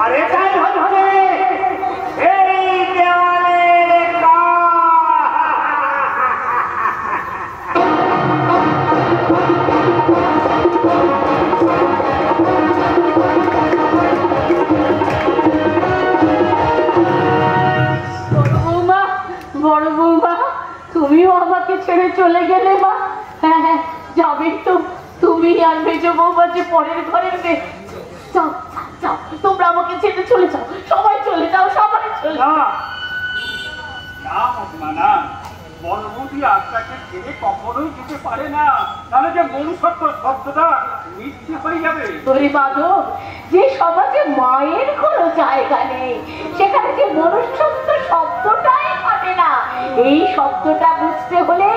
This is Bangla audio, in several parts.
আরে তাই হবে এই দেওয়ালের বড় বৌমা, তুমিও আমাকে ছেড়ে চলে গেলে মা। হ্যাঁ হ্যাঁ, যাবে তো। তুমি আর মেজ বৌমা যে পরের ঘরের মেয়ে। যাও যাও, তোমরা আমাকে ছেড়ে চলে যাও, সবাই চলে যাও, সবাই চলে যাও। না, বনবতী আত্মাকে ছেড়ে কখনোই যেতে পারে না, তাহলে যে মনুষ্যত্ব শব্দটা মিথ্যে হয়ে যাবে। তোরে বাঁধব, যে সমাজে মায়ের কোনো জায়গা নেই, সেখানে যে মনুষ্যত্ব শব্দটাই কাটে না। এই শব্দটা বুঝতে হলে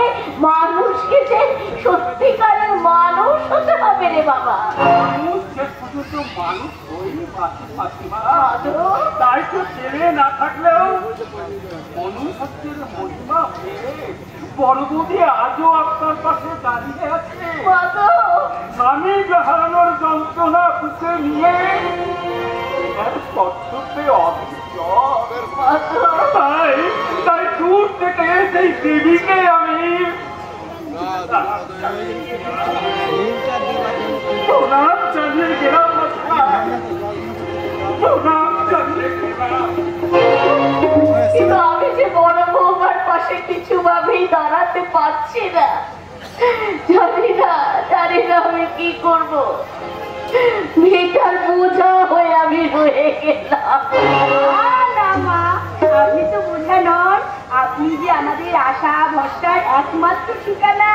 মানুষকে যে সত্যিকারের মানুষ হতে হবে রে বাবা। মানুষ যে পর্যন্ত মানুষ হয়নি তাই তো ছেলে না থাকলেও মনুষ্যত্বের মহিমা হয়ে বনবতী আজও আপনার পাশে দাঁড়িয়ে আছে। স্বামী হারানোর যন্ত্রণা বুকে নিয়ে কর্তব্যে অবিচল। তাই দূর থেকে সেই দেবীকে আমি প্রণাম জানিয়ে গেলাম। কিন্তু আমি যে বড় বৌমার পাশে কিছু ভাবেই দাঁড়াতে পারছি না। জানি না আমি কি করব। মেয়েটার বোঝা হয়ে আমি রয়ে গেলাম। না মা, আপনি তো বোঝা নন, আপনি যে আমাদের আশা ভরসার একমাত্র ঠিকানা।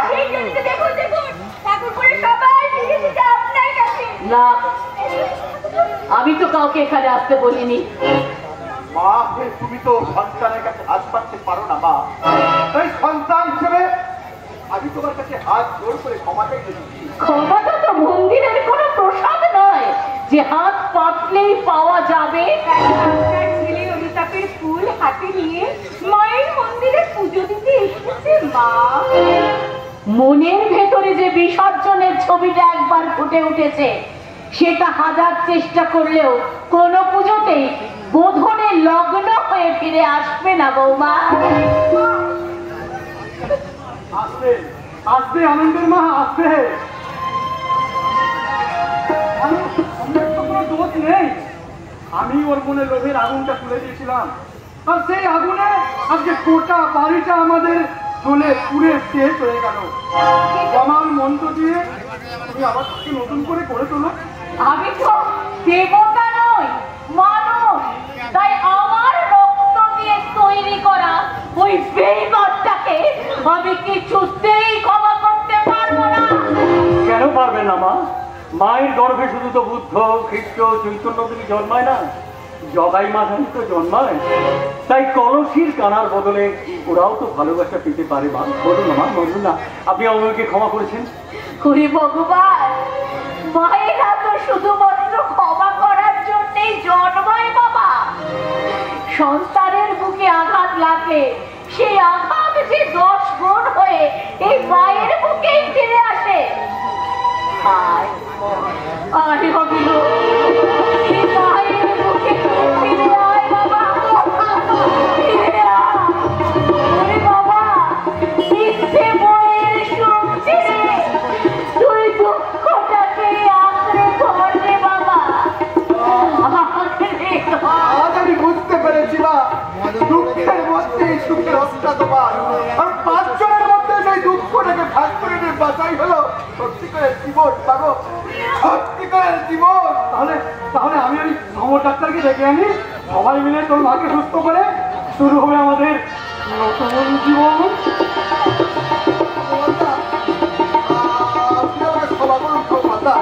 সেই জন্য দেখুন ঠাকুর করে সবাই ফিরে যেতে আপনার কাছে। না, আমি তো কাউকে এখানে আসতে বলিনি। মা, তুমি তো সন্তানের কাছে হাত পাততে পারো না মা। তাই সন্তান হিসেবে আমি তোমার কাছে হাত জোর করে ক্ষমা চাইতে দিচ্ছি। ক্ষমাটা তো মন্দিরের কোনো প্রসাদ নয় যে হাত পাতলেই পাওয়া যাবে। আপনার ছেলে অমিতাভের ফুল হাতে নিয়ে মায়ের মন্দিরে পুজো দিতে এসেছে মা। মনের ভেতরে যে বিসর্জনের ছবিটা একবার ফুটে উঠেছে, সেটা হাজার চেষ্টা করলেও কোনো পুজোতেই বোধনে লগ্ন হয়ে ফিরে আসবে না বৌমা। আসবে আসবে আনন্দের মা, আসবে। কোনো দোষ নেই, আমি ওর মনে লোভের আগুনটা তুলে দিয়েছিলাম, আর সেই আগুনে আজকে গোটা বাড়িটা আমাদের চলে পুড়ে শেষ হয়ে গেল। আমার মন্ত্র দিয়ে তুমি আবার নতুন করে গড়ে তোলো। আমি তো দেবতা নই, মানুষ। তাই আমার রক্ত দিয়ে তৈরি করা ওই বেঈমানটাকে আমি কিছুতেই ক্ষমা করতে পারবো না। কেন পারবে না মা? মায়ের গর্ভে শুধু তো বুদ্ধ, খ্রিস্ট, চৈতন্য তুমি জন্মায় না, জগাই মাঝানি তো জন্মায়। তাই কলসির কানার বদলে ওরাও তো ভালোবাসা পেতে পারে মা। বলুন না মা, বলুন না আপনি আমাকে ক্ষমা করেছেন। হরি ভগবান, মায়েরা তো শুধুমাত্র ক্ষমা করার জন্যই জন্মায় বাবা। সন্তানের বুকে আঘাত লাগে, সেই আঘাত যে 10 গুণ হয়ে এই মায়ের বুকেই ফিরে আসে। আয় অবিল, এই মায়ের বুকে ফিরে আয় বাবা, ফিরে আয়। ওরে বাবা, মিথ্যে বইয়ের সুখ ছেড়ে তুই দুঃখটাকে আঁকড়ে ধরবে বাবা, আঁকড়ে ধর। আজ আমি বুঝতে পেরেছি মা, দুঃখের মধ্যে সুখের অবস্থা তোমার, আর 5 জনের মধ্যে সেই দুঃখটাকে ভাগ করে নিয়ে বাঁচাই হলো সত্যি করে জীবন পাবো, সত্যি করে জীবন। তাহলে তাহলে আমি ওই সমর ডাক্তারকে ডেকে আনি, সবাই মিলে তোর মাকে সুস্থ করে শুরু হবে আমাদের নতুন জীবন।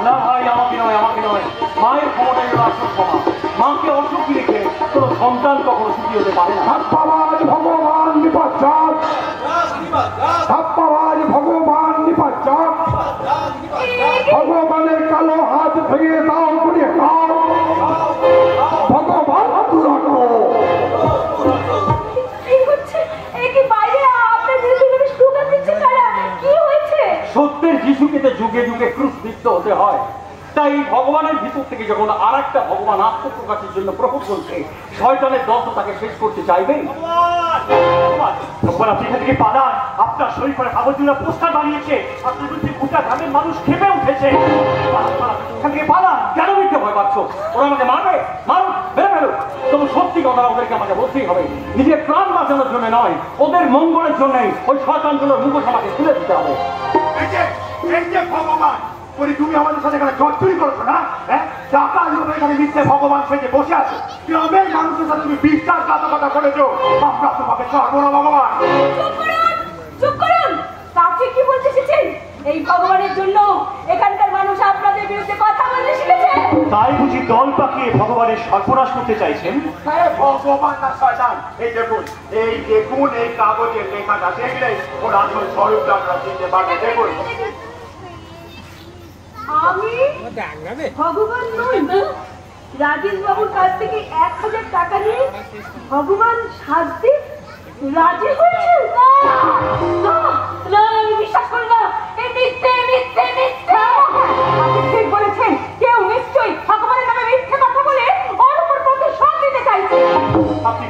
না ভাই, আমাকে নয়, আমাকে নয়, মায়ের ক্ষমতা হলো আসল ক্ষমা। মাকে অসুখী রেখে কোনো সন্তান কখনো সুখী হতে পারে না। ভগবান নিপাচার, ভগবান নিপাচার, ভগবানের কালো হাত ভেঙে দাও, করে দাও, ভগবান দুরাটো। সত্যের যিশুকে তো যুগে যুগে ক্রুশবিদ্ধ হতে হয়, তাই ভগবানের ভিতর থেকে যখন আর একটা ভগবান আত্মপ্রকাশের জন্য প্রকট করছে, শয়তানের দল তো তাকে শেষ করতে চাইবে। ভগবান আপনি এখান থেকে পালান। আপনার শরীর করে কাগজগুলো পোস্টার বানিয়েছে, আপনার বিরুদ্ধে গোটা গ্রামের মানুষ খেপে উঠেছে। এখান থেকে পালান। কেন মিথ্যে ভয় পাচ্ছ? ওরা আমাকে মারবে, মারুক, বেরো বেরো। তবু সত্যি কথা ওদেরকে আমাকে বলতেই হবে। নিজের প্রাণ বাঁচানোর জন্য নয়, ওদের মঙ্গলের জন্যই ওই শয়তানগুলোর মুখোশ আমাকে খুলে দিতে হবে। এই যে ভগবান বলি, তুমি আমাদের সাথে এখানে চুরি করছো না? হ্যাঁ, টাকা লোভে এখানে মিথ্যে ভগবান সেজে বসে আছো। গ্রামের মানুষের সাথে তুমি বিশ্বাসঘাতকতা করেছো। আমরা তোমাকে ছাড়বো না ভগবান। চুপ করুন, চুপ করুন। কাকে কি বলতে এসেছেন? এই ভগবানের জন্য এখানকার মানুষ আপনাদের বিরুদ্ধে কথা বলতে শিখেছে। তাই বুঝি দল পাকিয়ে ভগবানের সর্বনাশ করতে চাইছেন? হ্যাঁ, ভগবান না শয়তান। এই দেখুন, এই কাগজের লেখাটা দেখলেই ওর আসল স্বরূপটা আমরা চিনতে পারবো। দেখুন, আমি ভগবান নই। রাজেশ বাবুর কাছ থেকে 1000 টাকা নিয়ে ভগবান সাজতে রাজি হয়েছে। আমি বিশ্বাস করি না। এই মিথ্যে মিথ্যে মিথ্যে। আপনি ঠিক বলেছেন। কেউ নিশ্চয়ই ভগবানের নামে মিথ্যে কথা বলে ওর উপর প্রতিশোধ নিতে চাইছে। আপনি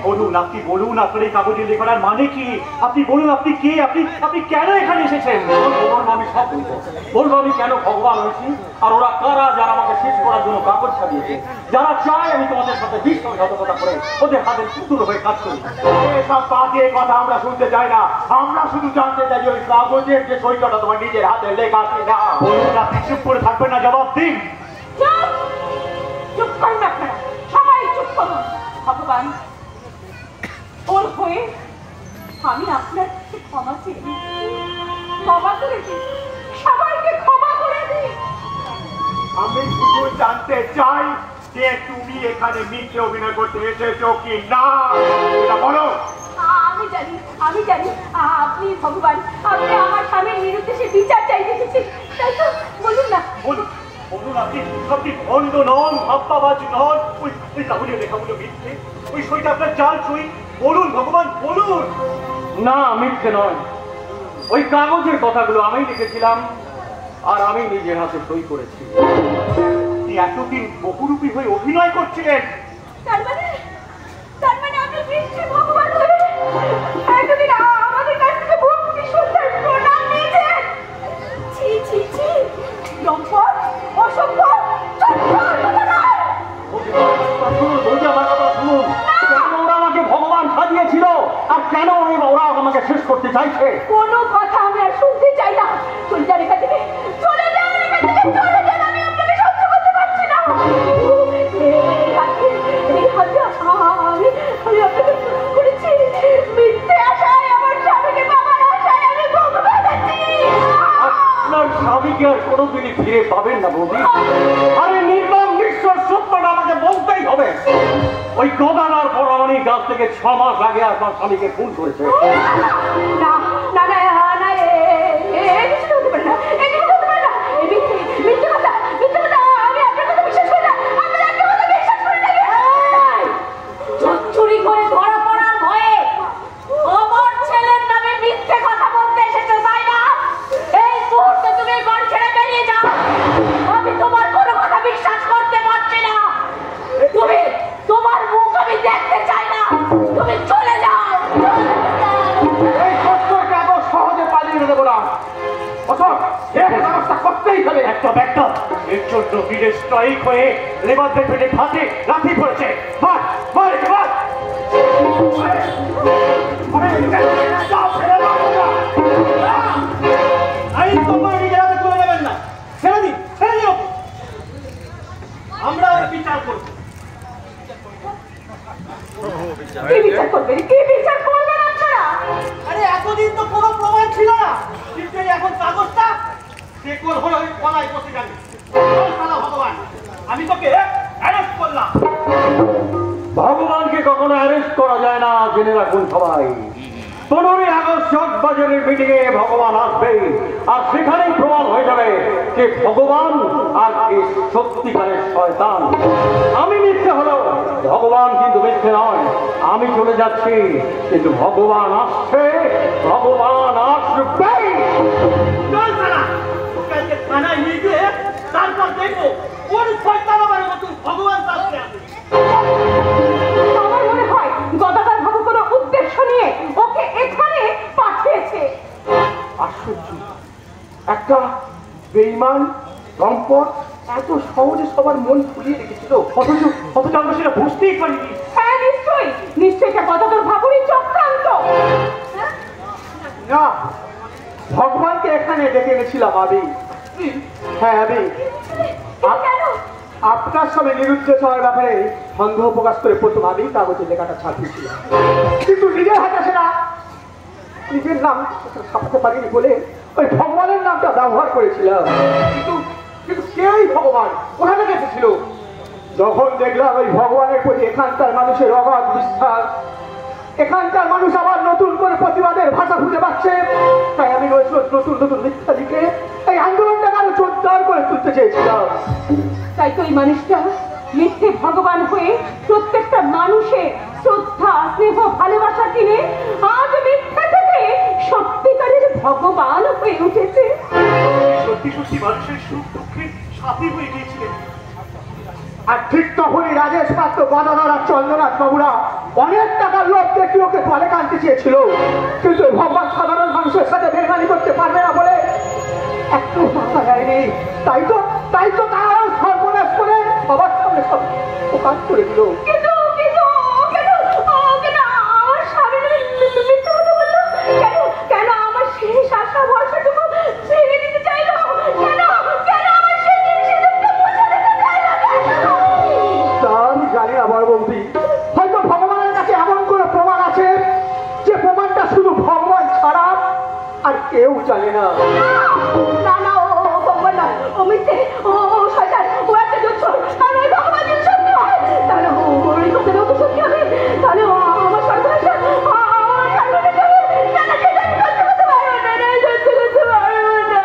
বলুন আপনার এই কাগজের লেখার মানে কি? আপনি বলুন, আপনি কে? আপনি কেন এখানে এসেছেন? আমি সব বলবো। বলবো আমি কেন ভগবান হয়েছি, আর ওরা কারা যারা আমাকে শেষ করার জন্য কাগজ ছাড়িয়েছে, যারা চায় আমি তোমাদের সাথে বিশ্বাসঘাতকতা করে ওদের হাতের পুতুল হয়ে কাজ করি। এসব বাজে কথা আমরা শুনতে চাই না। আমরা শুধু জানতে চাই ওই কাগজের যে সইটা তোমার নিজের হাতে লেখা কিনা। বলুন, আপনি চুপ করে থাকবেন না? জবাব দিন। চুপ করুন আপনারা, সবাই চুপ করুন। ভগবান, ওর হয়ে আমি আপনার কাছে ক্ষমা চেয়ে ক্ষমা করে দিই, সবাইকে ক্ষমা করে দিই। আমি শুধু জানতে চাই যে তুমি এখানে মিথ্যে অভিনয় করতে এসেছো কি না, এটা বলো। আমি জানি আপনি ভগবান। আপনি আমার স্বামীর নিরুদ্দেশে বিচার চাইতে এসেছেন, তাই তো? বলুন না। বলুন, আপনি ভণ্ড নন, ভাপ্পাবাজ নন। ওই কাগজের লেখাগুলো মিথ্যে, ওই সইটা আপনার জাল সই। বলুন ভগবান, বলুন। না, মিথ্যে নয়। ওই কাগজের কথাগুলো আমি লিখেছিলাম আর আমি নিজের হাতে সই করেছি। আপনি এতদিন বহুরূপী হয়ে অভিনয় করছিলেন। তার মানে আপনি মিথ্যে ভগবান হয়ে এতদিন আমাদের কাছ থেকে ভক্তি সুন্দর প্রণাম নিয়েছেন। ছি ছি ছি, লম্পট, অসভ্য, কেন ওরা আমাকে ভগবান সাজিয়েছিল আর কেন ওরা আমাকে শেষ করতে চাইছে? কোনো কথা আমি আর শুনতে চাই না। চলে যান এখান থেকে, চলে যান এখান থেকে, চলে যান। আমি আপনাকে সহ্য করতে পারছি না। আমি আপনাকে করেছি মিথ্যে আশায়, আমার স্বামীকে বাবার আশায় আমি ভগবান আছি। আপনার স্বামীকে আর কোনোদিনই ফিরে পাবেন না বৌদি। আরে নির্মম নিঃশ্বাস সত্যটা আমাকে বলতেই হবে। ওই গদানার পরামানি গাছ থেকে 6 মাস আগে আপনার স্বামীকে খুন করেছে। না না না না, কিছু হতে পারে না, কিছু হতে পারে না। মিথ্যে কথা, মিথ্যে কথা। আমি আপনার কথা বিশ্বাস করি না, আপনার একটা কথা বিশ্বাস করি না। চুরি করে ধরা পড়ার ভয়ে আমার ছেলের নামে মিথ্যে কথা বলতে এসেছো, তাই না? এই মুহূর্তে তুমি বাড়ি ছেড়ে বেরিয়ে যাও। আমি তোমার কোনো কথা বিশ্বাস করতে পারছি না। তোমার মুখ আমি দেখতে চাই না। তুমি চলে যাও। এই সত্যের কাগজ সহজে পালিয়ে দেবো না। ব্যবস্থা করতেই হবে। একটা এর জন্য বিদেশ স্ট্রাইক হয়ে লেবারদের পেটে হাতে লাথি পড়েছে। আমরা বিচার করব। কি বিচার করবেন? কি বিচার করবেন আপনারা? আরে এতদিন তো কোনো প্রমাণ ছিল না, কিন্তু এখন কাগজটা দেখুন হলো কলাই বসে যাবে। ভগবান, আমি তোকে অ্যারেস্ট করলাম। ভগবানকে কখনো অ্যারেস্ট করা যায় না, জেনে রাখুন সবাই। 15ই আগস্ট চকবাজারের মিটিং এ ভগবান আসবে আর সেখানেই প্রমাণ হয়ে যাবে যে ভগবান আর কি সত্যিকারের শয়তান। আমি মিথ্যে হলো, ভগবান কিন্তু মিথ্যে নয়। আমি চলে যাচ্ছি, কিন্তু ভগবান আসছে, ভগবান আসবে। চল সারা, কালকে থানায় নিয়ে গিয়ে তারপর দেখবো কোন শয়তানের মতো ভগবান সাথে আছে। আমার মনে হয় গদাধর বাবু কোনো উদ্দেশ্য নিয়ে ওকে এখানে পাঠিয়েছে। আশ্চর্য, একটা বেঈমান দম্পত এত সহজে সবার মন ভুলিয়ে রেখেছিল, অথচ আমরা সেটা বুঝতেই পারিনি। হ্যাঁ নিশ্চয়ই নিশ্চয়ই এটা গদাধর বাবুরই চক্রান্ত। না, ভগবানকে এখানে ডেকে এনেছিলাম আমি। হ্যাঁ আমি কেন? আপনার সঙ্গে নিরুদ্দেশ হওয়ার ব্যাপারে সন্দেহ প্রকাশ করে প্রথম আমি কাগজে লেখাটা ছাপিয়েছিলাম, কিন্তু নিজের হাতে সেটা নিজের নাম ছাপাতে পারিনি বলে ওই ভগবানের নামটা ব্যবহার করেছিলাম। কিন্তু কিন্তু সেই ভগবান কোথা থেকে এসেছিল? যখন দেখলাম ওই ভগবানের প্রতি এখানকার মানুষের অগাধ বিশ্বাস, এখানকার মানুষ আবার নতুন করে প্রতিবাদের ভাষা খুঁজে পাচ্ছে, তাই আমি নতুন নতুন মিথ্যা লিখে এই আন্দোলনটাকে আরো জোরদার করে তুলতে চেয়েছিলাম। তাই তো ওই মানুষটা মিথ্যে ভগবান হয়ে প্রত্যেকটা মানুষের শ্রদ্ধা স্নেহ ভালোবাসা কিনে আজ মিথ্যা থেকে সত্যিকারের ভগবান হয়ে উঠেছে। সত্যি সত্যি মানুষের সুখ দুঃখের সাথী হয়ে গিয়েছিলেন। আর ঠিক তখনই রাজেশ পাত্র, গদাধর আর চন্দ্রনাথ বাবুরা অনেক টাকার লোভ দেখি ওকে ফলে কানতে চেয়েছিল, কিন্তু ভগবান সাধারণ মানুষের সাথে বেমানি করতে পারবে না বলে একটু মাথা দেয়নি। তাই তো তারা সর্বনাশ করে সবার সামনে সব প্রকাশ করে দিল। কিন্তু কিন্তু কেন আমার স্বামী মিথ্যে কথা বললো? কেন আমার শেষ আশা ভরসাটুকু ভেঙে দিতে চাইলো? কেন আমার সেই জিনিসটা মুছে দিতে চাইলো? তা আমি জানি না বড় বৌদি, হয়তো ভগবানের কাছে এমন কোনো প্রমাণ আছে যে প্রমাণটা শুধু ভগবান ছাড়া আর কেউ জানে না। না ও ভগবান নয়, ও মিথ্যে, ও শয়তান, ও একটা জোচ্চোর। আর ওই ভগবান যদি সত্যি হয় তাহলে ওই কথাটাও তো সত্যি হবে। তাহলে আমার সর্বনাশা, আমার সর্বনাশা হবে। না সেটা আমি সহ্য করতে পারবো না, সহ্য করতে পারবো না।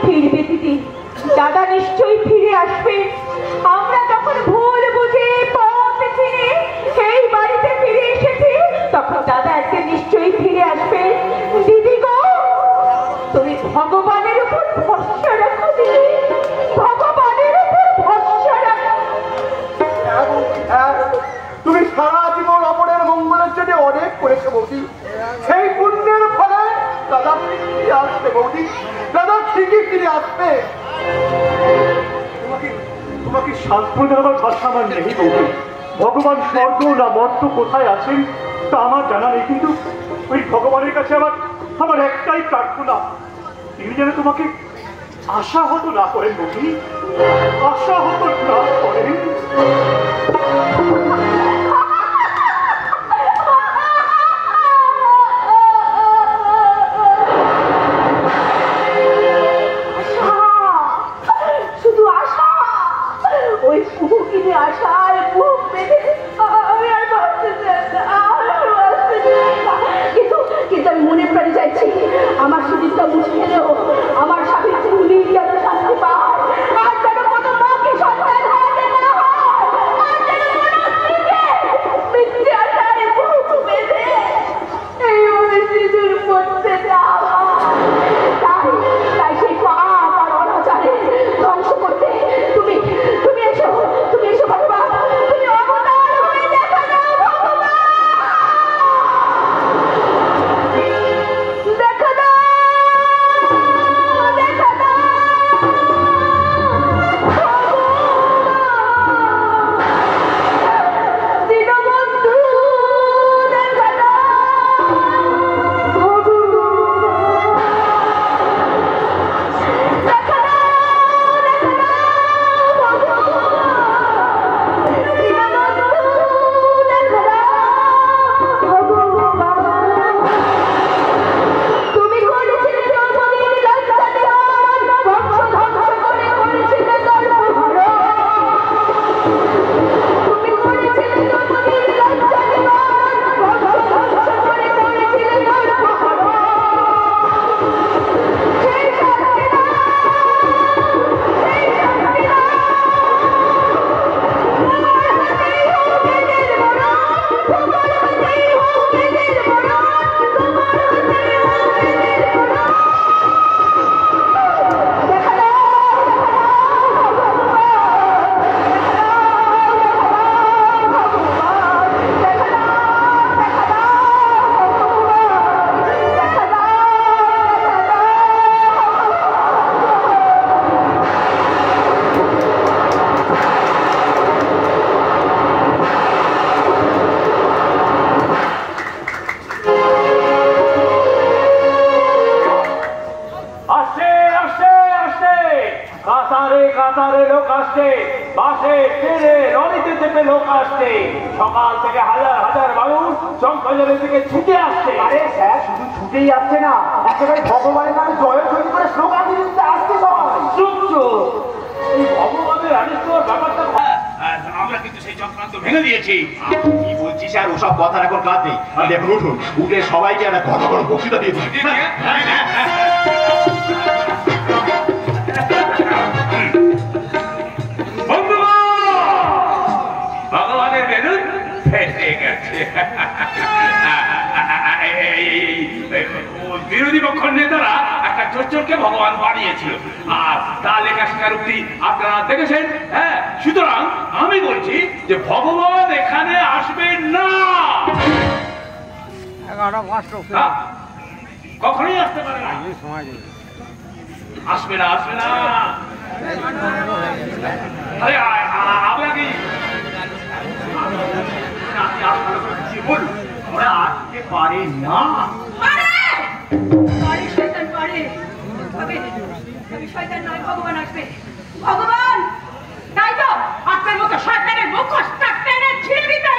ফিরবে দিদি, দাদা নিশ্চয়ই ফিরে আসবে। আমরা যখন ভুল বুঝে পথ চিনে এই বাড়িতে ফিরে এসেছি, তখন দাদা একদিন নিশ্চয়ই ফিরে আসবে। দিদি গো, তুমি ভগবানের উপর ভরসা রাখো দিদি, ভগবানের উপর ভরসা রাখো। হ্যাঁ, তুমি সারা জীবন অপরের মঙ্গলের জন্য অনেক করেছো বৌদি, সেই পুণ্যের ফলে দাদা ফিরে আসবে বৌদি, দাদা ঠিকই ফিরে আসবে। তোমাকে সান্ত্বনা দেওয়ার ভাষা আমার নেই বৌদি। ভগবান স্বর্গ না মর্ত কোথায় আছেন তা আমার জানা নেই, কিন্তু ওই ভগবানের কাছে আমার একটাই প্রার্থনা, তিনি যেন তোমাকে আশাহত না করেন বৌদি, আশাহত না করেন। শুধু আশা, ওই কুকুরকে আশার বুক বেঁধে আমি আর বাঁচতে চাই না। কিন্তু আমি মনে প্রাণে চাইছি আমার সুদীপটা মুছে ফেলেও আমার স্বামীর চুলি যেন শাস্তি পায়, আর যেন কোনো মাকে সন্তান হারাতে না হয়, আর যেন কোনো স্ত্রীকে মিথ্যে আশার বুক বেঁধে এই অভিযোগের মধ্যে না হয়। তাই সেই পাপ আর অনাচারে ধ্বংস করতে তুমি এসো ভগবান, তুমি অবতার হয়ে দেখা দাও ভগবান, দেখা দাও। করে লোক আসছে, বাসে ট্রেনে লরিতে চেপে লোক আসছে, সকাল থেকে হাজার হাজার মানুষ চকবাজারের দিকে ছুটে আসছে। আরে স্যার, শুধু ছুটেই আসছে না, একেবারে ভগবানের নামে জয়ধ্বনি করে স্লোগান দিতে আসছে সবাই। চুপ চুপ, এই ভগবানের আনিস ব্যাপারটা আমরা কিন্তু সেই চক্রান্ত ভেঙে দিয়েছি। কি বলছি স্যার, ওসব কথার এখন কাজ নেই। দেখুন, উঠুন, উঠে সবাইকে একটা ঘন ঘন বক্তৃতা দিয়ে দিন। ভগবানের বেলুন ফেটে গেছে। বিরোধী পক্ষ নেতারা একটা চোরকে ভগবান বানিয়েছিল, আর তা লেখা স্বীকারোক্তি আপনারা দেখেছেন। হ্যাঁ, সুতরাং আমি বলছি যে ভগবান এখানে আসবেন না, কখনোই আসতে পারে না, আসবে না, আসবে না। আরে আপনাকে ওরা আসতে পারে না। শয়তান নয়, ভগবান আসবে। ভগবান, তাই তো আপনার মতো শয়তানের মুখোশটা টেনে ছিঁড়ে দিতে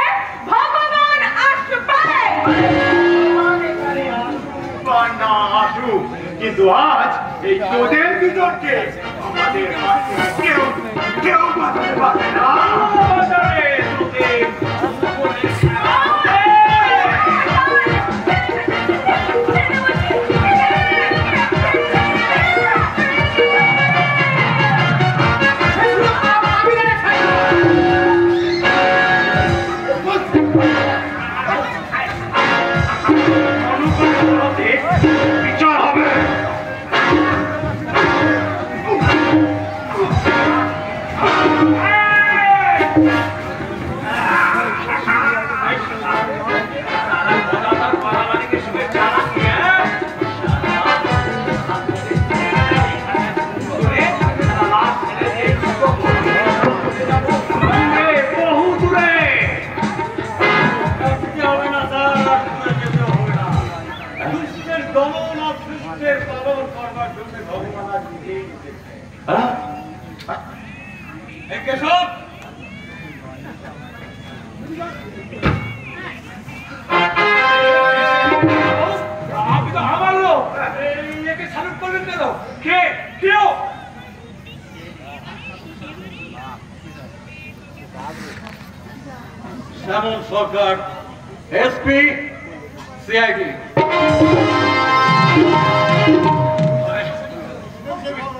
ভগবান আসবে। না আসুক, কিন্তু আজ এই তোদের বিতর্কে আমাদের কেউ কেউ বাঁচাতে পারবে না। বিচার হবে। শ্যামল সরকার, এসপি, সিআইডি।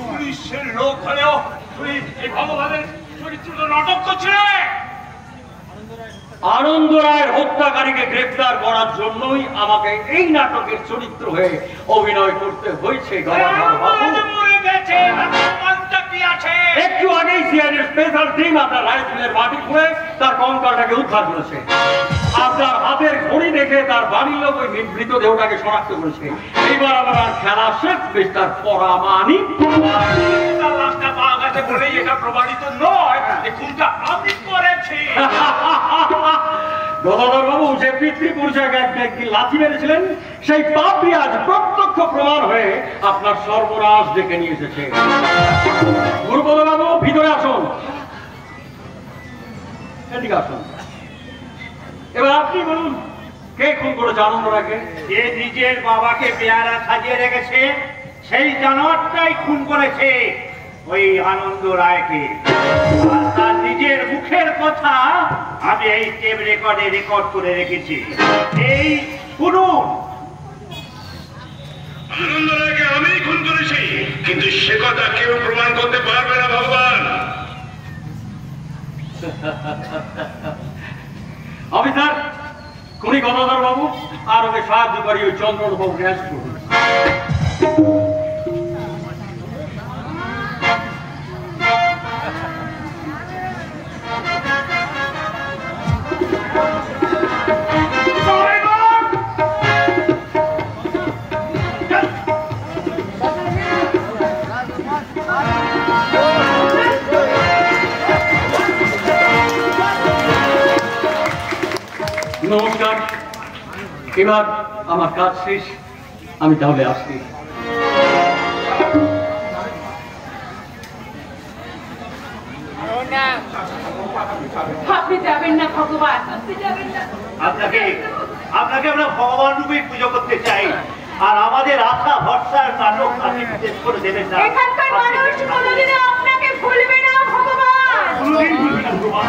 পুলিশের লোক হলেও তুই এই ভগবানের চরিত্রটা নাটক করছিলে। আনন্দ রায়ের হত্যাকারীকে গ্রেফতার করার জন্যই আমাকে এই নাটকের চরিত্র হয়ে অভিনয় করতে হয়েছে। একটু আগেই সিআইডির স্পেশাল টিম আপনার রাইফেলের মাটি খুঁড়ে তার কঙ্কালটাকে উদ্ধার করেছে। আপনার হাতের ঘড়ি দেখে তার বাড়ির লোক ওই মৃতদেহটাকে শনাক্ত করেছে। এইবার আমরা খেলা শেষ, মিস্টার পরামানিক। লাশটা পাওয়া গেছে বলেই এটা প্রমাণিত নয় যে খুনটা আমি করেছি। গদাধর বাবু যে পিতৃপুরুষকে একদিন লাথি মেরেছিলেন, সেই পাপই আজ প্রত্যক্ষ প্রমাণ হয়ে আপনার সর্বনাশ ডেকে নিয়ে এসেছে। গুরুপদ বাবু, ভিতরে আসুন, এদিকে আসুন। এবার আপনি বলুন, কে খুন করেছে আনন্দ রায়কে? যে নিজের বাবাকে পেয়ারা সাজিয়ে রেখেছে, সেই জানোয়ারটাই খুন করেছে ওই আনন্দ রায়কে। আর তার নিজের মুখের কথা আমি এই টেপ রেকর্ডে রেকর্ড করে রেখেছি। এই শুনুন। আনন্দ রায়কে আমিই খুন করেছি, কিন্তু সে কথা কেউ প্রমাণ করতে পারবে না ভগবান। অফিসার, খুনি গদাধর বাবু আর ওকে সাহায্য করি ওই চন্দ্রন বাবু গ্যাস করুন। নমস্কার, এবার আমার কাজ শেষ, আমি তাহলে আসছি। না, আপনি যাবেন না ভগবান, আপনি যাবেন না। আপনাকে আমরা ভগবান রূপে পুজো করতে চাই, আর আমাদের আশা ভরসার কারণ আপনি শেষ করে দেবেন না। এখানকার মানুষ কোনোদিনও আপনাকে ভুলবে না ভগবান। কোনোদিন ভুলবেন না ভগবান।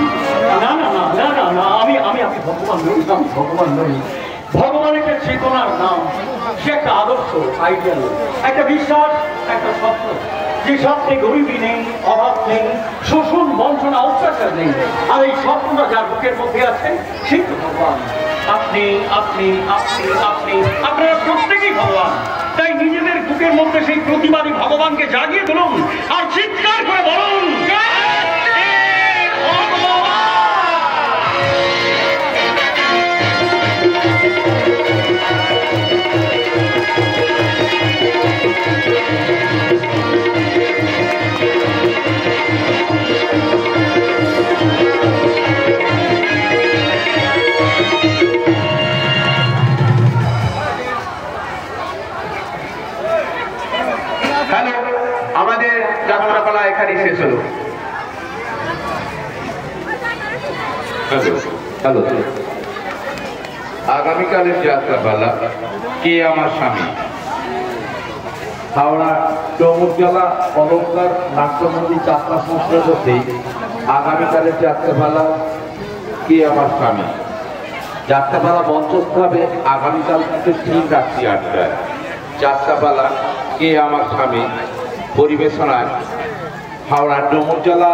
না না না না না না, আমি ভগবান নই, আমি ভগবান নই। ভগবান একটা চেতনার নাম, সে একটা আদর্শ, আইডিয়াল, একটা বিশ্বাস, একটা স্বপ্ন। যে স্বপ্নে গরিবী নেই, অভাব নেই, শোষণ বঞ্চনা অত্যাচার নেই, আর এই স্বপ্নটা যার বুকের মধ্যে আছে সেই তো ভগবান। আপনি আপনি আপনি আপনি আপনারা প্রত্যেকেই ভগবান। তাই নিজেদের বুকের মধ্যে সেই প্রতিবাদী ভগবানকে জাগিয়ে তুলুন আর চিৎকার করে বলুন, হ্যালো, আমাদের যাত্রাপালা এখানে শেষ হলো। হ্যালো, আগামীকালের যাত্রাপালা কে আমার স্বামী, হাওড়া চৌমুখজলা অলঙ্কার নাট্যমন্দির যাত্রা সংস্কৃতি। আগামীকালের যাত্রাপালা কে আমার স্বামী, যাত্রাপালা মঞ্চস্থ হবে আগামীকাল থেকে ঠিক রাত্রি 8টায়। যাত্রাপালা কে আমার স্বামী পরিবেশনায় হাওড়া ডোমরজলা